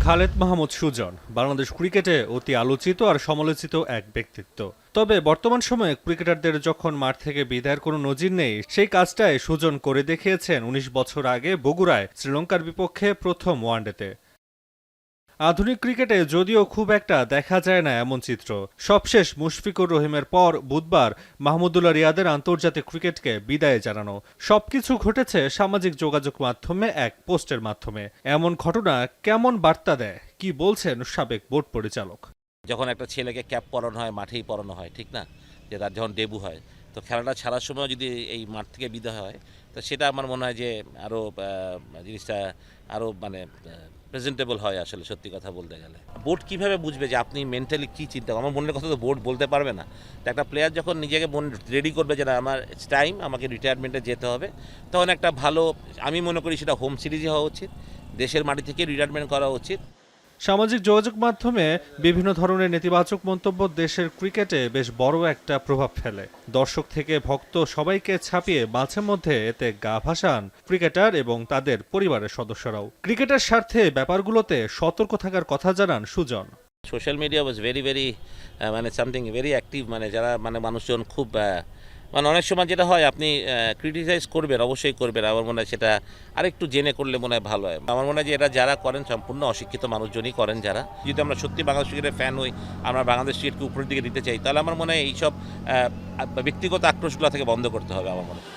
খালেদ মাহমুদ সুজন বাংলাদেশ ক্রিকেটে অতি আলোচিত আর সমালোচিত এক ব্যক্তিত্ব। তবে বর্তমান সময়ে ক্রিকেটারদের যখন মাঠ থেকে বিদায়ের কোনো নজির নেই, সেই কাজটাই সুজন করে দেখিয়েছেন ১৯ বছর আগে বগুড়ায় শ্রীলঙ্কার বিপক্ষে প্রথম ওয়ানডেতে। আধুনিক ক্রিকেটে যদিও খুব একটা দেখা যায় না এমন চিত্র। সবশেষ মুশফিকুর রহিমের পর বুধবার মাহমুদুল্লাহ রিয়াদের আন্তর্জাতিক ক্রিকেটকে বিদায় জানানো। সবকিছু ঘটেছে সামাজিক যোগাযোগ মাধ্যমে এক পোস্টের মাধ্যমে। এমন ঘটনা কেমন বার্তা দেয়, কি বলছেন সাবেক বোর্ড পরিচালক? যখন একটা ছেলেকে ক্যাপ পরানো হয়, মাঠেই পরানো হয়, ঠিক না? যে তার যখন ডেবু হয়, তো খেলাটা ছাড়ার সময় যদি এই মাঠ থেকে বিদায় হয়, তো সেটা আমার মনে হয় যে আরও জিনিসটা আরও প্রেজেন্টেবল হয় আসলে, সত্যি কথা বলতে গেলে। বোর্ড কীভাবে বুঝবে যে আপনি মেন্টালি কী চিন্তা করেন? আমার মনের কথা তো বোর্ড বলতে পারবে না। তো একটা প্লেয়ার যখন নিজেকে রেডি করবে যে না, আমার টাইম, আমাকে রিটায়ারমেন্টে যেতে হবে, তখন একটা ভালো, আমি মনে করি সেটা হোম সিরিজে হওয়া উচিত, দেশের মাটি থেকে রিটায়ারমেন্ট করা উচিত। সামাজিক যোগাযোগ মাধ্যমে বিভিন্ন ধরনের নেতিবাচক মন্তব্য দেশের ক্রিকেটে বেশ বড় একটা প্রভাব ফেলে। দর্শক থেকে ভক্ত সবাইকে ছাপিয়ে মাঝে মধ্যে এতে গা ভাসান ক্রিকেটার এবং তাদের পরিবারের সদস্যরাও। ক্রিকেটের স্বার্থে ব্যাপারগুলোতে সতর্ক থাকার কথা জানান Sujan. Social media was very something very active, যারা মানুষজন খুব অনেক সময় যেটা হয়, আপনি ক্রিটিসাইজ করবেন, অবশ্যই করবেন। আমার মনে হয় সেটা আরেকটু জেনে করলে মনে হয় ভালো হয়। আমার মনে হয় যে এটা যারা করেন সম্পূর্ণ অশিক্ষিত মানুষজনই করেন যারা। যদি আমরা সত্যি বাংলাদেশ ক্রিকেটের ফ্যান হই, আমরা বাংলাদেশ ক্রিকেটকে উপরের দিকে দিতে চাই, তাহলে আমার মনে হয় এইসব ব্যক্তিগত আক্রোশগুলো থেকে বন্ধ করতে হবে আমার মনে হয়।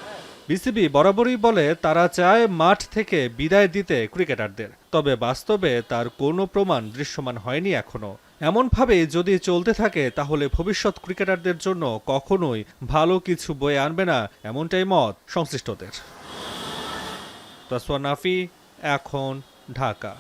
বিসিবি বরাবরই বলে তারা চায় মাঠ থেকে বিদায় দিতে ক্রিকেটারদের, তবে বাস্তবে তার কোনো প্রমাণ দৃশ্যমান হয়নি এখনো। এমনভাবে যদি চলতে থাকে তাহলে ভবিষ্যৎ ক্রিকেটারদের জন্য কখনোই ভালো কিছু বয়ে আনবে না, এমনটাই মত সংশ্লিষ্টদের। তাসওয়া নাফি, এখন, ঢাকা।